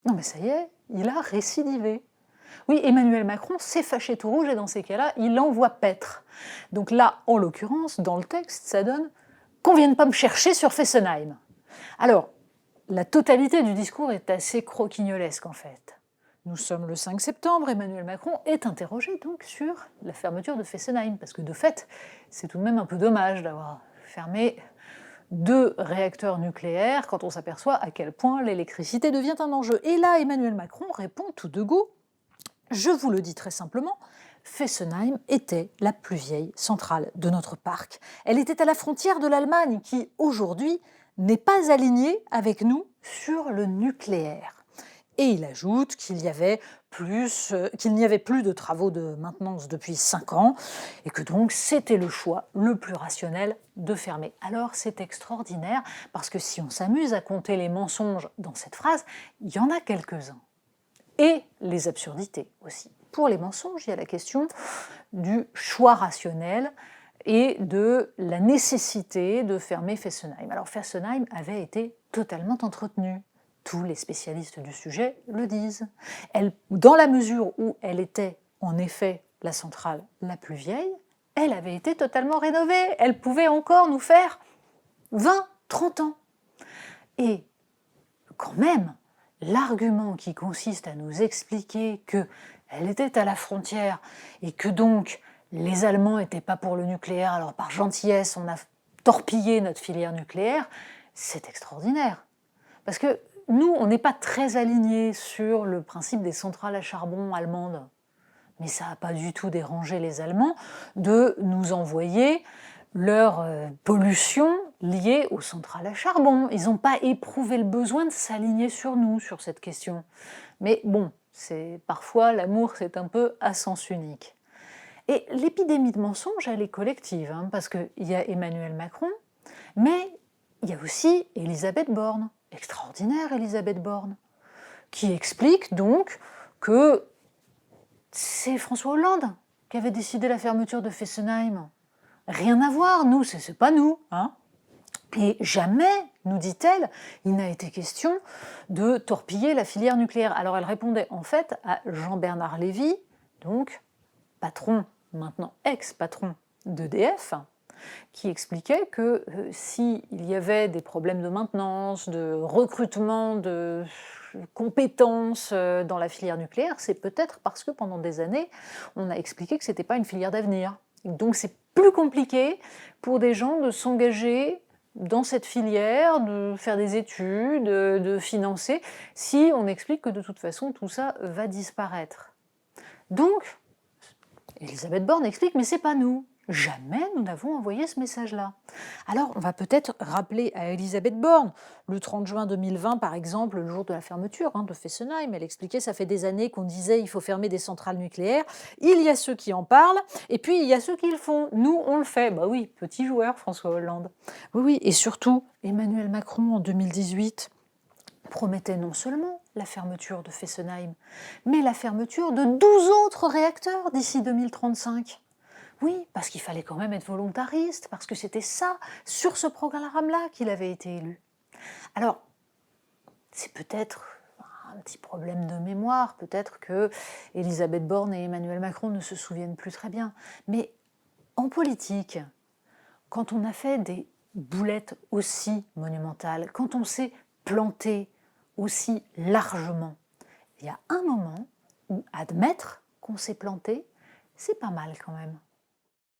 Non mais ça y est, il a récidivé. Oui, Emmanuel Macron s'est fâché tout rouge et dans ces cas-là, il envoie paître. Donc là, en l'occurrence, dans le texte, ça donne qu'on vienne pas me chercher sur Fessenheim. Alors, la totalité du discours est assez croquignolesque en fait. Nous sommes le 5 septembre, Emmanuel Macron est interrogé donc sur la fermeture de Fessenheim, parce que de fait, c'est tout de même un peu dommage d'avoir fermé 2 réacteurs nucléaires quand on s'aperçoit à quel point l'électricité devient un enjeu. Et là, Emmanuel Macron répond tout de go: je vous le dis très simplement, Fessenheim était la plus vieille centrale de notre parc. Elle était à la frontière de l'Allemagne qui, aujourd'hui, n'est pas alignée avec nous sur le nucléaire. Et il ajoute qu'il n'y avait plus de travaux de maintenance depuis 5 ans et que donc c'était le choix le plus rationnel de fermer. Alors c'est extraordinaire parce que si on s'amuse à compter les mensonges dans cette phrase, il y en a quelques-uns. Et les absurdités aussi. Pour les mensonges, il y a la question du choix rationnel et de la nécessité de fermer Fessenheim. Alors Fessenheim avait été totalement entretenue. Tous les spécialistes du sujet le disent. Dans la mesure où elle était en effet la centrale la plus vieille, elle avait été totalement rénovée. Elle pouvait encore nous faire 20, 30 ans. Et quand même, l'argument qui consiste à nous expliquer qu'elle était à la frontière et que donc les Allemands n'étaient pas pour le nucléaire, alors par gentillesse on a torpillé notre filière nucléaire, c'est extraordinaire. Parce que nous, on n'est pas très alignés sur le principe des centrales à charbon allemandes. Mais ça n'a pas du tout dérangé les Allemands de nous envoyer leur pollution liée aux centrales à charbon. Ils n'ont pas éprouvé le besoin de s'aligner sur nous sur cette question. Mais bon, parfois l'amour c'est un peu à sens unique. Et l'épidémie de mensonges, elle est collective, hein, parce qu'il y a Emmanuel Macron, mais il y a aussi Elisabeth Borne, extraordinaire Elisabeth Borne, qui explique donc que c'est François Hollande qui avait décidé la fermeture de Fessenheim. Rien à voir, nous, c'est pas nous. Hein. Et jamais, nous dit-elle, il n'a été question de torpiller la filière nucléaire. Alors elle répondait en fait à Jean-Bernard Lévy, donc patron, maintenant ex-patron d'EDF, qui expliquait que s'il y avait des problèmes de maintenance, de recrutement, de compétences dans la filière nucléaire, c'est peut-être parce que pendant des années, on a expliqué que ce n'était pas une filière d'avenir. Donc c'est plus compliqué pour des gens de s'engager dans cette filière, de faire des études, de financer, si on explique que de toute façon tout ça va disparaître. Donc, Elisabeth Borne explique, mais c'est pas nous. Jamais nous n'avons envoyé ce message-là. Alors, on va peut-être rappeler à Elisabeth Borne, le 30 juin 2020, par exemple, le jour de la fermeture de Fessenheim, elle expliquait, ça fait des années qu'on disait il faut fermer des centrales nucléaires, il y a ceux qui en parlent, et puis il y a ceux qui le font. Nous, on le fait. Bah oui, petit joueur, François Hollande. Oui, oui, et surtout, Emmanuel Macron, en 2018, promettait non seulement la fermeture de Fessenheim, mais la fermeture de 12 autres réacteurs d'ici 2035. Oui, parce qu'il fallait quand même être volontariste, parce que c'était ça, sur ce programme-là, qu'il avait été élu. Alors, c'est peut-être un petit problème de mémoire, peut-être que Elisabeth Borne et Emmanuel Macron ne se souviennent plus très bien, mais en politique, quand on a fait des boulettes aussi monumentales, quand on s'est planté aussi largement, il y a un moment où admettre qu'on s'est planté, c'est pas mal quand même.